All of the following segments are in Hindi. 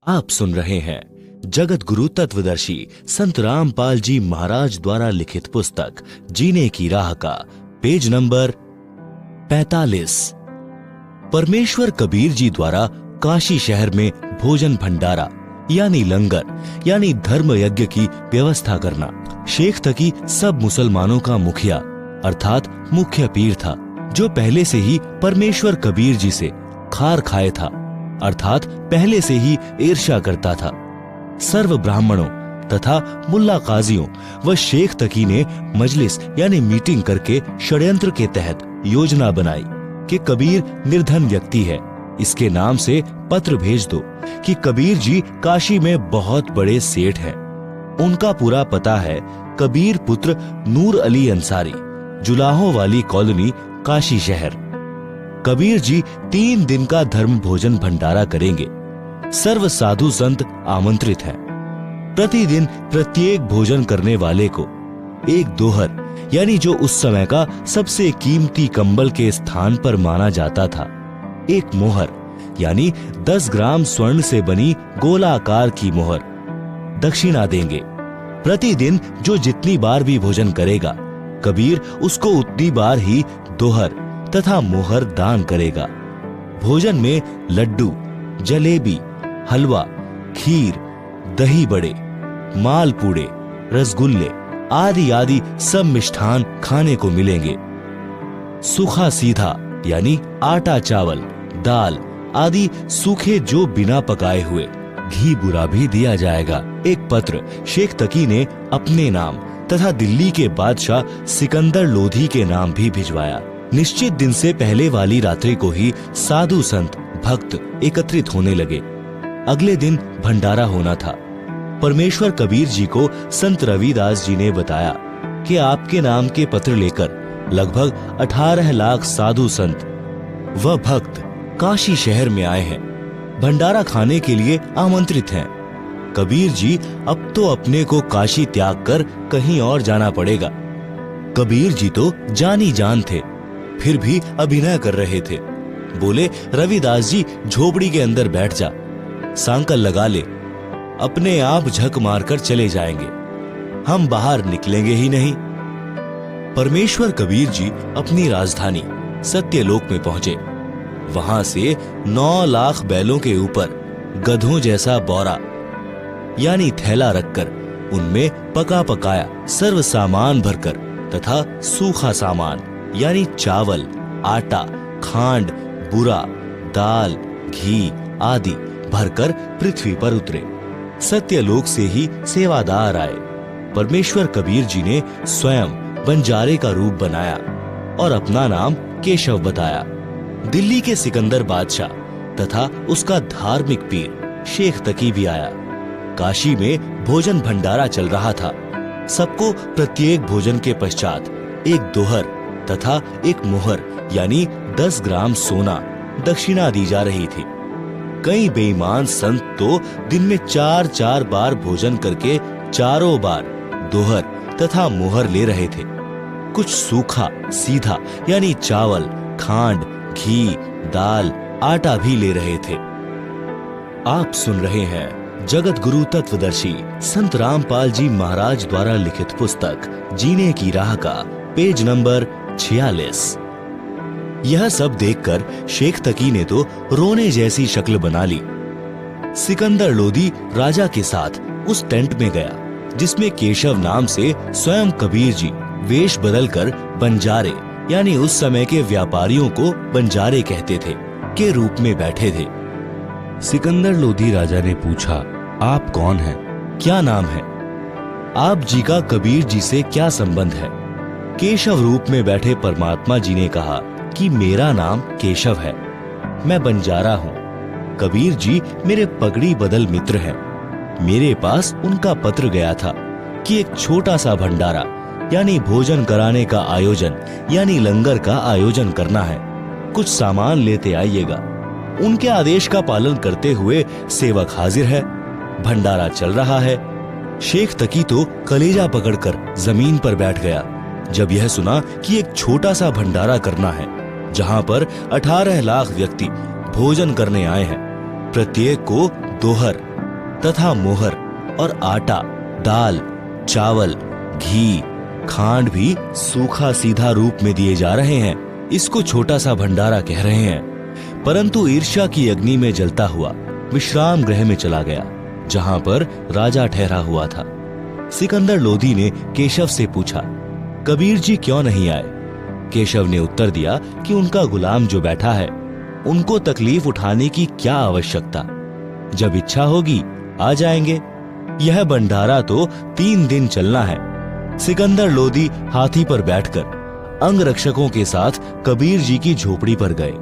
आप सुन रहे हैं जगत गुरु तत्वदर्शी संत रामपाल जी महाराज द्वारा लिखित पुस्तक जीने की राह का पेज नंबर 45। परमेश्वर कबीर जी द्वारा काशी शहर में भोजन भंडारा यानी लंगर यानी धर्म यज्ञ की व्यवस्था करना। शेख तकी सब मुसलमानों का मुखिया अर्थात मुख्य पीर था, जो पहले से ही परमेश्वर कबीर जी से खार खाए था, अर्थात पहले से ही ईर्ष्या करता था। सर्व ब्राह्मणों तथा मुल्ला काजियों व शेख तकी ने मजलिस यानी मीटिंग करके षड्यंत्र के तहत योजना बनाई कि कबीर निर्धन व्यक्ति है, इसके नाम से पत्र भेज दो कि कबीर जी काशी में बहुत बड़े सेठ हैं। उनका पूरा पता है कबीर पुत्र नूर अली अंसारी, जुलाहों वाली कॉलोनी, काशी शहर। कबीर जी 3 दिन का धर्म भोजन भंडारा करेंगे। सर्व साधु संत आमंत्रित हैं। प्रतिदिन प्रत्येक भोजन करने वाले को एक दोहर यानी जो उस समय का सबसे कीमती कंबल के स्थान पर माना जाता था, एक मोहर यानी 10 ग्राम स्वर्ण से बनी गोलाकार की मोहर दक्षिणा देंगे। प्रतिदिन जो जितनी बार भी भोजन करेगा, कबीर उसको उतनी बार ही दोहर तथा मोहर दान करेगा। भोजन में लड्डू, जलेबी, हलवा, खीर, दही बड़े, मालपूड़े, रसगुल्ले आदि आदि सब मिष्ठान खाने को मिलेंगे। सूखा सीधा यानी आटा चावल, दाल आदि सूखे जो बिना पकाए हुए, घी बुरा भी दिया जाएगा। एक पत्र शेख तकी ने अपने नाम तथा दिल्ली के बादशाह सिकंदर लोधी के नाम भी भिजवाया। निश्चित दिन से पहले वाली रात्रि को ही साधु संत भक्त एकत्रित होने लगे। अगले दिन भंडारा होना था। परमेश्वर कबीर जी को संत रविदास जी ने बताया कि आपके नाम के पत्र लेकर लगभग 18 लाख साधु संत व भक्त काशी शहर में आए हैं, भंडारा खाने के लिए आमंत्रित हैं। कबीर जी अब तो अपने को काशी त्याग कर कहीं और जाना पड़ेगा। कबीर जी तो जानी जान थे, फिर भी अभिनय कर रहे थे। बोले, रविदास जी झोपड़ी के अंदर बैठ जा, सांकल लगा ले, अपने आप झक मारकर चले जाएंगे, हम बाहर निकलेंगे ही नहीं। परमेश्वर कबीर जी अपनी राजधानी सत्यलोक में पहुंचे। वहां से 9 लाख बैलों के ऊपर गधों जैसा बोरा यानी थैला रखकर उनमें पका पकाया सर्व सामान भरकर तथा सूखा सामान यानी चावल, आटा, खांड, बुरा, दाल, घी आदि भरकर पृथ्वी पर उतरे। सत्यलोक से ही सेवादार आए। परमेश्वर कबीर जी ने स्वयं बंजारे का रूप बनाया और अपना नाम केशव बताया। दिल्ली के सिकंदर बादशाह तथा उसका धार्मिक पीर शेख तकी भी आया। काशी में भोजन भंडारा चल रहा था। सबको प्रत्येक भोजन के पश्चात एक दोहर तथा एक मोहर यानी 10 ग्राम सोना दक्षिणा दी जा रही थी। कई बेईमान संत तो दिन में 4-4 बार भोजन करके चारों बार दोहर तथा मोहर ले रहे थे। कुछ सूखा सीधा यानी चावल, खांड, घी, दाल, आटा भी ले रहे थे। आप सुन रहे हैं जगत गुरु तत्वदर्शी संत रामपाल जी महाराज द्वारा लिखित पुस्तक जीने की राह का पेज नंबर 46। यह सब देखकर शेख तकी ने तो रोने जैसी शक्ल बना ली। सिकंदर लोधी राजा के साथ उस टेंट में गया जिसमें केशव नाम से स्वयं कबीर जी वेश बदलकर बंजारे यानी उस समय के व्यापारियों को बंजारे कहते थे के रूप में बैठे थे। सिकंदर लोधी राजा ने पूछा, आप कौन हैं? क्या नाम है? आप जी का कबीर जी से क्या संबंध है? केशव रूप में बैठे परमात्मा जी ने कहा कि मेरा नाम केशव है, मैं बंजारा हूँ। कबीर जी मेरे पगड़ी बदल मित्र हैं। मेरे पास उनका पत्र गया था कि एक छोटा सा भंडारा यानी भोजन कराने का आयोजन यानी लंगर का आयोजन करना है, कुछ सामान लेते आइएगा। उनके आदेश का पालन करते हुए सेवक हाजिर है। भंडारा चल रहा है। शेख तकी तो कलेजा पकड़कर जमीन पर बैठ गया जब यह सुना कि एक छोटा सा भंडारा करना है जहां पर 18 लाख व्यक्ति भोजन करने आए हैं। प्रत्येक को दोहर तथा मोहर और आटा, दाल, चावल, घी, खांड भी सूखा सीधा रूप में दिए जा रहे हैं। इसको छोटा सा भंडारा कह रहे हैं। परंतु ईर्ष्या की अग्नि में जलता हुआ विश्राम गृह में चला गया, जहां पर राजा ठहरा हुआ था। सिकंदर लोधी ने केशव से पूछा, कबीर जी क्यों नहीं आए? केशव ने उत्तर दिया कि उनका गुलाम जो बैठा है, उनको तकलीफ उठाने की क्या आवश्यकता, जब इच्छा होगी आ जाएंगे। यह भंडारा तो 3 दिन चलना है। सिकंदर लोधी हाथी पर बैठकर अंगरक्षकों के साथ कबीर जी की झोपड़ी पर गए।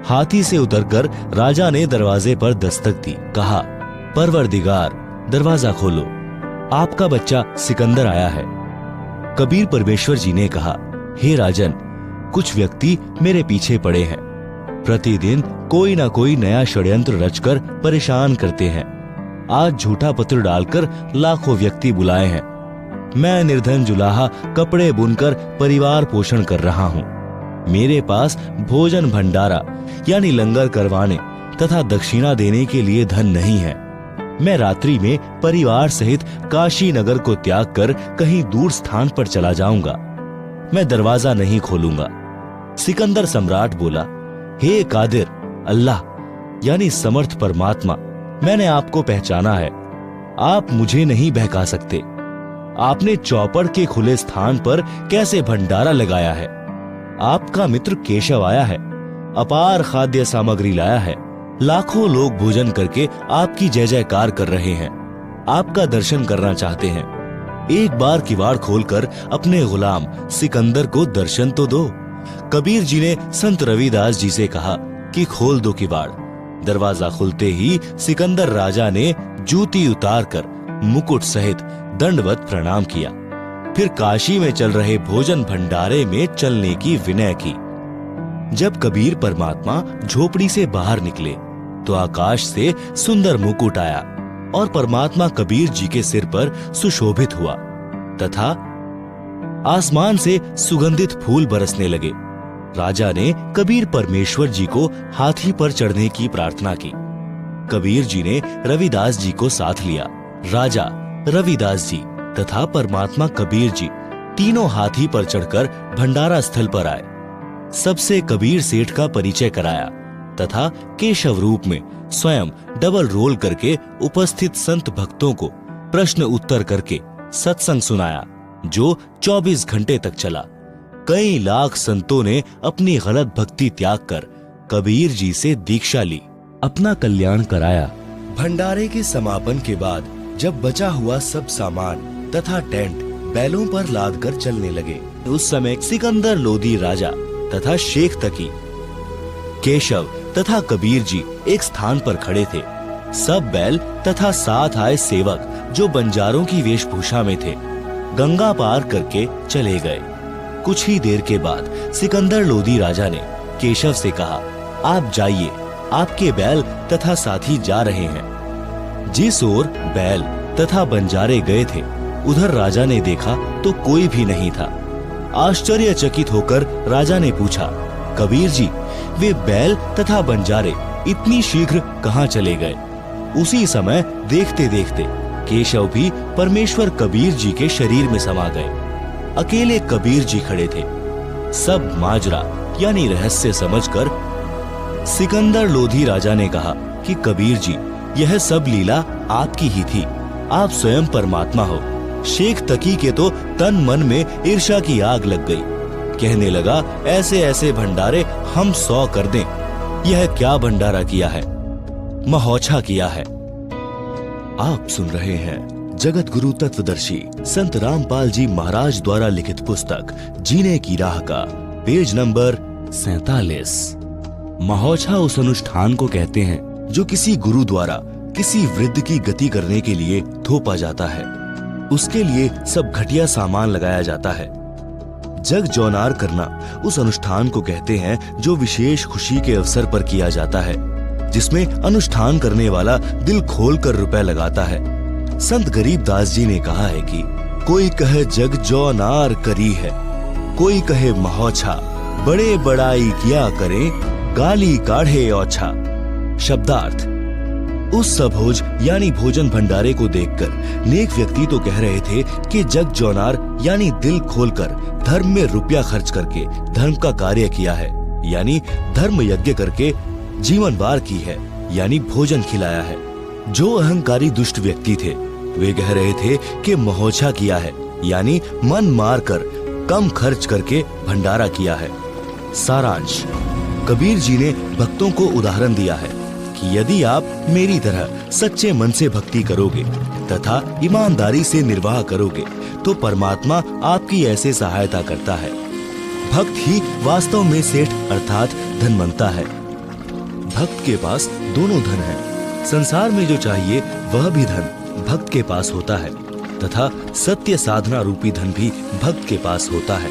हाथी से उतरकर राजा ने दरवाजे पर दस्तक दी। कहा, परवरदिगार, दरवाजा खोलो, आपका बच्चा सिकंदर आया है। कबीर परमेश्वर जी ने कहा, हे राजन, कुछ व्यक्ति मेरे पीछे पड़े हैं। प्रतिदिन कोई ना कोई नया षड्यंत्र रचकर परेशान करते हैं। आज झूठा पत्र डालकर लाखों व्यक्ति बुलाए हैं। मैं निर्धन जुलाहा कपड़े बुनकर परिवार पोषण कर रहा हूँ। मेरे पास भोजन भंडारा यानी लंगर करवाने तथा दक्षिणा देने के लिए धन नहीं है। मैं रात्रि में परिवार सहित काशी नगर को त्याग कर कहीं दूर स्थान पर चला जाऊंगा। मैं दरवाजा नहीं खोलूंगा। सिकंदर सम्राट बोला, हे कादिर अल्लाह यानी समर्थ परमात्मा, मैंने आपको पहचाना है। आप मुझे नहीं बहका सकते। आपने चौपड़ के खुले स्थान पर कैसे भंडारा लगाया है? आपका मित्र केशव आया है, अपार खाद्य सामग्री लाया है। लाखों लोग भोजन करके आपकी जय जयकार कर रहे हैं, आपका दर्शन करना चाहते हैं। एक बार किवाड़ खोलकर अपने गुलाम सिकंदर को दर्शन तो दो। कबीर जी ने संत रविदास जी से कहा कि खोल दो किवाड़। दरवाजा खुलते ही सिकंदर राजा ने जूती उतारकर मुकुट सहित दंडवत प्रणाम किया। फिर काशी में चल रहे भोजन भंडारे में चलने की विनय की। जब कबीर परमात्मा झोपड़ी से बाहर निकले तो आकाश से सुंदर मुकुट आया और परमात्मा कबीर जी के सिर पर सुशोभित हुआ तथा आसमान से सुगंधित फूल बरसने लगे। राजा ने कबीर परमेश्वर जी को हाथी पर चढ़ने की प्रार्थना की। कबीर जी ने रविदास जी को साथ लिया। राजा, रविदास जी तथा परमात्मा कबीर जी तीनों हाथी पर चढ़कर भंडारा स्थल पर आए। सबसे कबीर सेठ का परिचय कराया तथा केशव रूप में स्वयं डबल रोल करके उपस्थित संत भक्तों को प्रश्न उत्तर करके सत्संग सुनाया, जो 24 घंटे तक चला। कई लाख संतों ने अपनी गलत भक्ति त्याग कर कबीर जी से दीक्षा ली, अपना कल्याण कराया। भंडारे के समापन के बाद जब बचा हुआ सब सामान तथा टेंट बैलों पर लादकर चलने लगे, उस समय सिकंदर लोधी राजा तथा शेख तकी, केशव तथा कबीर जी एक स्थान पर खड़े थे। सब बैल तथा साथ आए सेवक जो बंजारों की वेशभूषा में थे, गंगा पार करके चले गए। कुछ ही देर के बाद सिकंदर लोधी राजा ने केशव से कहा, आप जाइए, आपके बैल तथा साथी जा रहे हैं। जिस ओर बैल तथा बंजारे गए थे, उधर राजा ने देखा तो कोई भी नहीं था। आश्चर्यचकित होकर राजा ने पूछा, कबीर जी, वे बैल तथा बंजारे इतनी शीघ्र कहाँ चले गए? उसी समय देखते देखते केशव भी परमेश्वर कबीर जी के शरीर में समा गए। अकेले कबीर जी खड़े थे। सब माजरा यानी रहस्य समझकर सिकंदर लोधी राजा ने कहा कि कबीर जी, यह सब लीला आपकी ही थी, आप स्वयं परमात्मा हो। शेख तकी के तो तन मन में ईर्ष्या की आग लग गई। कहने लगा, ऐसे ऐसे भंडारे हम 100 कर दें। यह क्या भंडारा किया है? महोछा किया है। आप सुन रहे हैं जगत गुरु तत्वदर्शी संत रामपाल जी महाराज द्वारा लिखित पुस्तक जीने की राह का पेज नंबर 47। महोछा उस अनुष्ठान को कहते हैं जो किसी गुरु द्वारा किसी वृद्ध की गति करने के लिए थोपा जाता है। उसके लिए सब घटिया सामान लगाया जाता है। जग जौनार करना उस अनुष्ठान को कहते हैं जो विशेष खुशी के अवसर पर किया जाता है, जिसमें अनुष्ठान करने वाला दिल खोलकर रुपए लगाता है। संत गरीबदास जी ने कहा है कि कोई कहे जग जौनार करी है, कोई कहे महोछा, बड़े बड़ाई किया करें, गाली काढ़े औछा। शब्दार्थ, उस सभोज यानी भोजन भंडारे को देखकर नेक व्यक्ति तो कह रहे थे कि जग जौनार यानी दिल खोलकर धर्म में रुपया खर्च करके धर्म का कार्य किया है, यानी धर्म यज्ञ करके जीवन वार की है, यानी भोजन खिलाया है। जो अहंकारी दुष्ट व्यक्ति थे वे कह रहे थे कि महोछा किया है, यानी मन मार कर कम खर्च करके भंडारा किया है। सारांश, कबीर जी ने भक्तों को उदाहरण दिया है कि यदि आप मेरी तरह सच्चे मन से भक्ति करोगे तथा ईमानदारी से निर्वाह करोगे तो परमात्मा आपकी ऐसे सहायता करता है। भक्त ही वास्तव में सेठ अर्थात धनवंता है। भक्त के पास दोनों धन है। संसार में जो चाहिए वह भी धन भक्त के पास होता है तथा सत्य साधना रूपी धन भी भक्त के पास होता है।